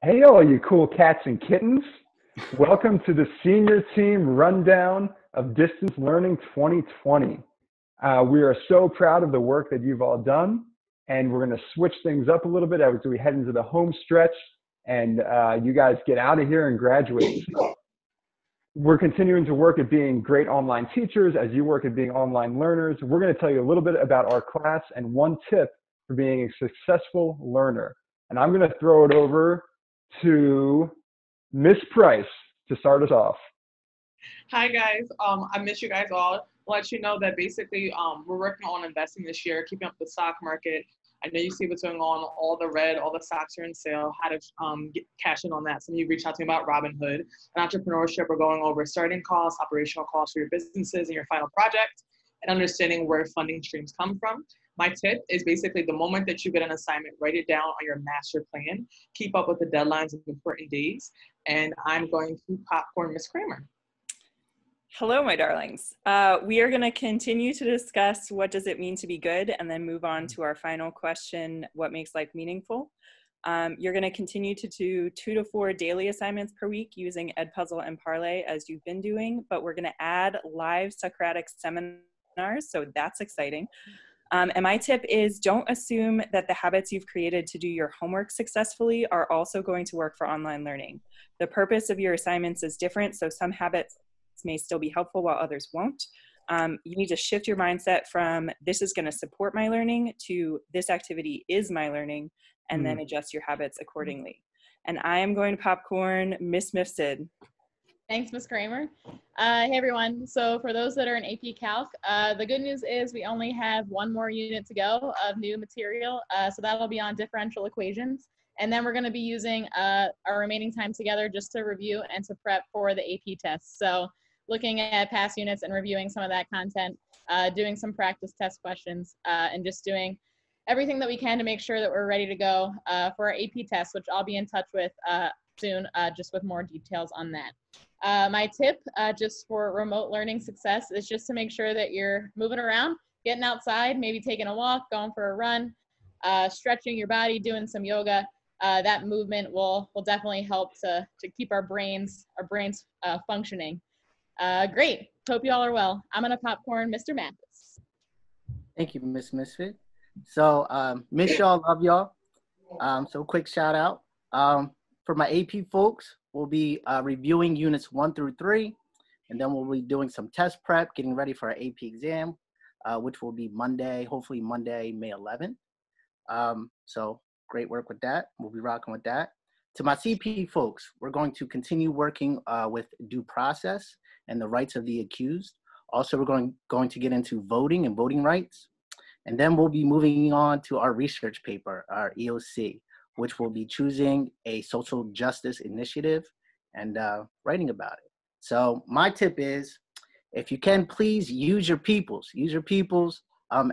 Hey, all you cool cats and kittens. Welcome to the senior team rundown of Distance Learning 2020. We are so proud of the work that you've all done, and we're going to switch things up a little bit as we head into the home stretch and you guys get out of here and graduate. We're continuing to work at being great online teachers as you work at being online learners. We're going to tell you a little bit about our class and one tip for being a successful learner. And I'm going to throw it over to Miss Price to start us off. Hi guys, I miss you guys all. I'll let you know that basically we're working on investing this year, keeping up the stock market. I know you see what's going on, all the red, all the stocks are in sale, how to cash in on that. Some of you reached out to me about Robinhood. And entrepreneurship, we're going over starting costs, operational costs for your businesses and your final project, and understanding where funding streams come from. My tip is basically the moment that you get an assignment, write it down on your master plan, keep up with the deadlines and important days, and I'm going to popcorn Miss Kramer. Hello, my darlings. We are going to continue to discuss what does it mean to be good and then move on to our final question, what makes life meaningful. You're going to continue to do 2 to 4 daily assignments per week using Edpuzzle and Parlay as you've been doing, but we're going to add live Socratic seminars, so that's exciting. And my tip is don't assume that the habits you've created to do your homework successfully are also going to work for online learning. The purpose of your assignments is different, so some habits may still be helpful while others won't. You need to shift your mindset from this is going to support my learning to this activity is my learning, and then adjust your habits accordingly. And I am going to popcorn Miss Mifsud. Thanks, Ms. Kramer. Hey, everyone. So for those that are in AP Calc, the good news is we only have 1 more unit to go of new material. So that'll be on differential equations. And then we're going to be using our remaining time together just to review and to prep for the AP tests. So looking at past units and reviewing some of that content, doing some practice test questions, and just doing everything that we can to make sure that we're ready to go for our AP tests, which I'll be in touch with soon, just with more details on that. My tip just for remote learning success is just to make sure that you're moving around, getting outside, maybe taking a walk, going for a run, stretching your body, doing some yoga. That movement will definitely help to keep our brains functioning. Great. Hope you all are well. I'm going to popcorn Mr. Mathis. Thank you, Miss Misfit. So miss y'all, love y'all. So quick shout out. For my AP folks, we'll be reviewing units 1 through 3, and then we'll be doing some test prep, getting ready for our AP exam, which will be Monday, hopefully Monday, May 11th. So great work with that. We'll be rocking with that. To my CP folks, we're going to continue working with due process and the rights of the accused. Also, we're going to get into voting and voting rights. And then we'll be moving on to our research paper, our EOC, which will be choosing a social justice initiative and writing about it. So my tip is, if you can, please use your peoples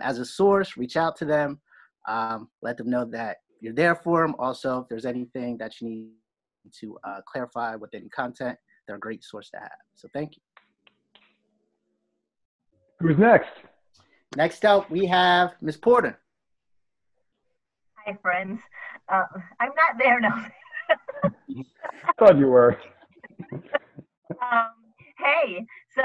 as a source, reach out to them, let them know that you're there for them. Also, if there's anything that you need to clarify within content, they're a great source to have. So thank you. Who's next? Next up, we have Ms. Porter. Hi, friends. I'm not there now. Thought you were. Hey, so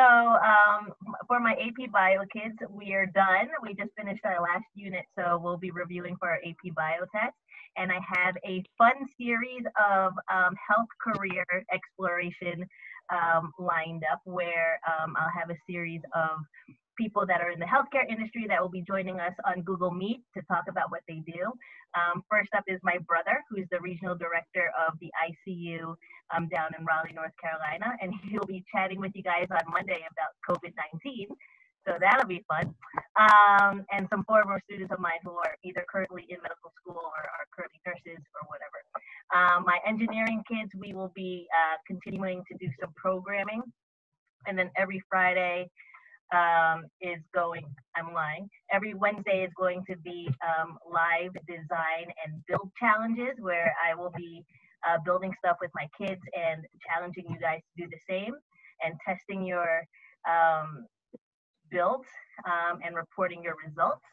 for my AP Bio kids, we are done. We just finished our last unit, so we'll be reviewing for our AP Bio test. And I have a fun series of health career exploration lined up where I'll have a series of people that are in the healthcare industry that will be joining us on Google Meet to talk about what they do. First up is my brother, who's the regional director of the ICU down in Raleigh, North Carolina, and he'll be chatting with you guys on Monday about COVID-19. So that'll be fun. And some former students of mine who are either currently in medical school or are currently nurses or whatever. My engineering kids, we will be continuing to do some programming. And then every Friday, every Wednesday is going to be live design and build challenges where I will be building stuff with my kids and challenging you guys to do the same and testing your builds and reporting your results.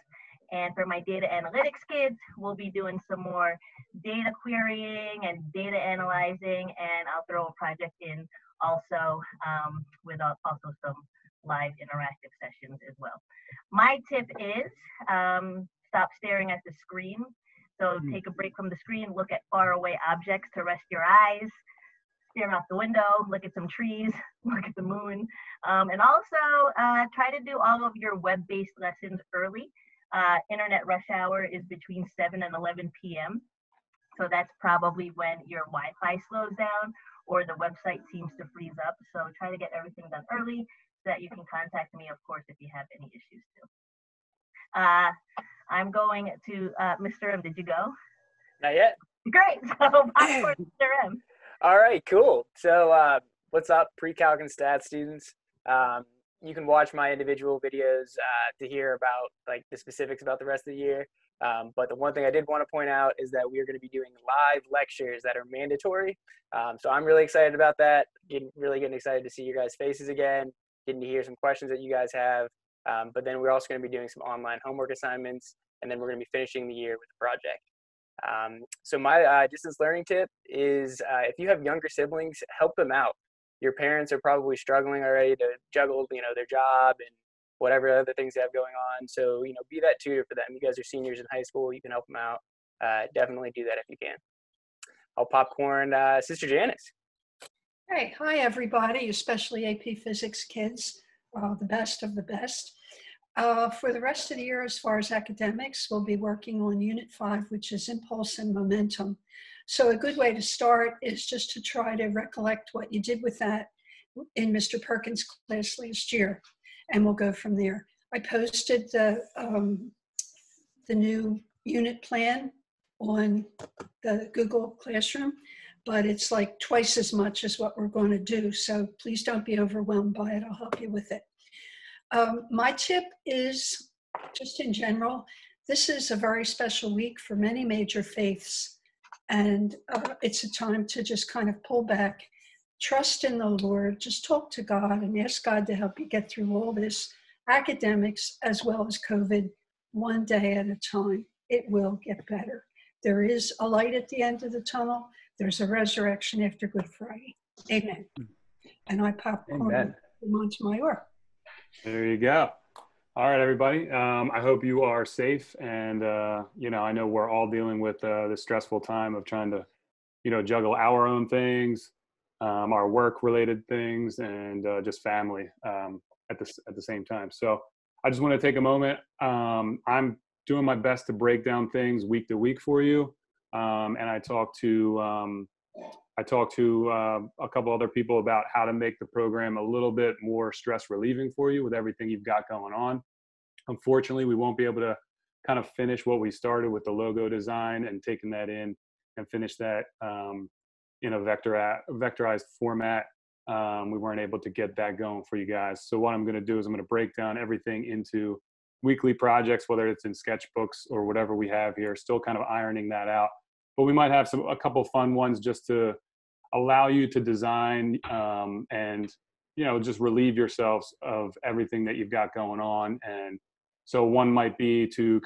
And for my data analytics kids, we'll be doing some more data querying and data analyzing, and I'll throw a project in also with also some live interactive sessions as well. My tip is stop staring at the screen. So take a break from the screen, look at faraway objects to rest your eyes, stare out the window, look at some trees, look at the moon, and also try to do all of your web-based lessons early. Internet rush hour is between 7 and 11 p.m. So that's probably when your Wi-Fi slows down or the website seems to freeze up. So try to get everything done early so that you can contact me, of course, if you have any issues too. I'm going to Mr. M. Did you go? Not yet. Great. So back for Mr. M. All right, cool. So what's up, pre-calc and stat students? You can watch my individual videos to hear about like the specifics about the rest of the year. But the one thing I did want to point out is that we are going to be doing live lectures that are mandatory. So I'm really excited about that. Really getting excited to see your guys' faces again, getting to hear some questions that you guys have. But then we're also going to be doing some online homework assignments, and then we're going to be finishing the year with a project. So my distance learning tip is if you have younger siblings, help them out. Your parents are probably struggling already to juggle, their job and whatever other things they have going on. So, be that tutor for them. You guys are seniors in high school. You can help them out. Definitely do that if you can. I'll popcorn Sister Janice. Hey, hi, everybody, especially AP Physics kids, the best of the best. For the rest of the year, as far as academics, we'll be working on Unit 5, which is Impulse and Momentum. So a good way to start is just to try to recollect what you did with that in Mr. Perkins' class last year, and we'll go from there. I posted the new unit plan on the Google Classroom, but it's like twice as much as what we're going to do. So please don't be overwhelmed by it. I'll help you with it. My tip is just in general, this is a very special week for many major faiths. And it's a time to just kind of pull back, trust in the Lord, just talk to God and ask God to help you get through all this academics as well as COVID, one day at a time. It will get better. There is a light at the end of the tunnel. There's a resurrection after Good Friday. Amen. And I popcorn onto my work. There you go. All right, everybody. I hope you are safe. And, I know we're all dealing with this stressful time of trying to, juggle our own things, our work-related things, and just family at the same time. So I just want to take a moment. I'm doing my best to break down things week to week for you. And I talked to a couple other people about how to make the program a little bit more stress relieving for you with everything you've got going on. Unfortunately, we won't be able to kind of finish what we started with the logo design and taking that in and finish that in a vectorized format. We weren't able to get that going for you guys. So what I'm going to do is I'm going to break down everything into weekly projects, whether it's in sketchbooks or whatever we have here, still kind of ironing that out. But we might have a couple fun ones just to allow you to design and, just relieve yourselves of everything that you've got going on. And so one might be to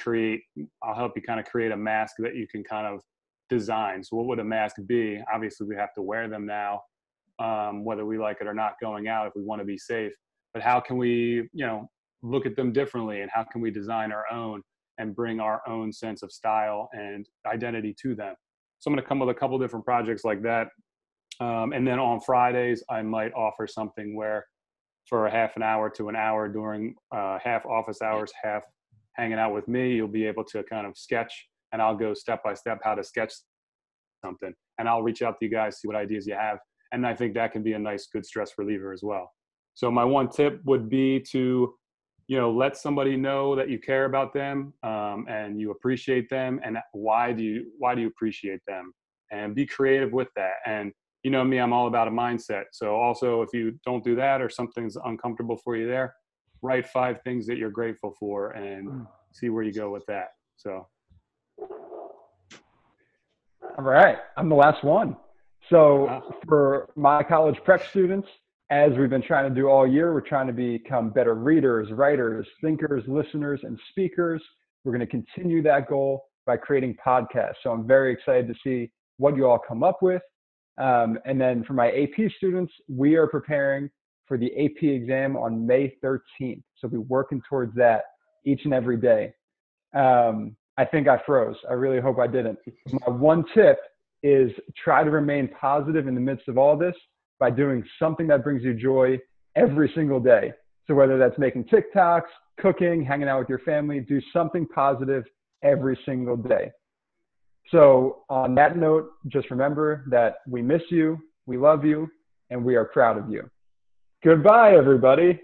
I'll help you kind of create a mask that you can kind of design. So what would a mask be? Obviously, we have to wear them now, whether we like it or not going out if we want to be safe. But how can we, look at them differently, and how can we design our own and bring our own sense of style and identity to them? So I'm going to come with a couple different projects like that. And then on Fridays, I might offer something where for a half an hour to an hour during half office hours, half hanging out with me, you'll be able to kind of sketch, and I'll go step by step how to sketch something. And I'll reach out to you guys, see what ideas you have. And I think that can be a nice, good stress reliever as well. So my one tip would be to, let somebody know that you care about them and you appreciate them, and why do you appreciate them, and be creative with that. And you know me, I'm all about a mindset. So also, if you don't do that or something's uncomfortable for you there, write 5 things that you're grateful for and see where you go with that. So. All right, I'm the last one. So for my college prep students, as we've been trying to do all year, we're trying to become better readers, writers, thinkers, listeners, and speakers. We're going to continue that goal by creating podcasts. So I'm very excited to see what you all come up with. And then for my AP students, we are preparing for the AP exam on May 13th. So we'll be working towards that each and every day. I think I froze. I really hope I didn't. My one tip is try to remain positive in the midst of all this by doing something that brings you joy every single day. So whether that's making TikToks, cooking, hanging out with your family, do something positive every single day. So on that note, just remember that we miss you, we love you, and we are proud of you. Goodbye, everybody.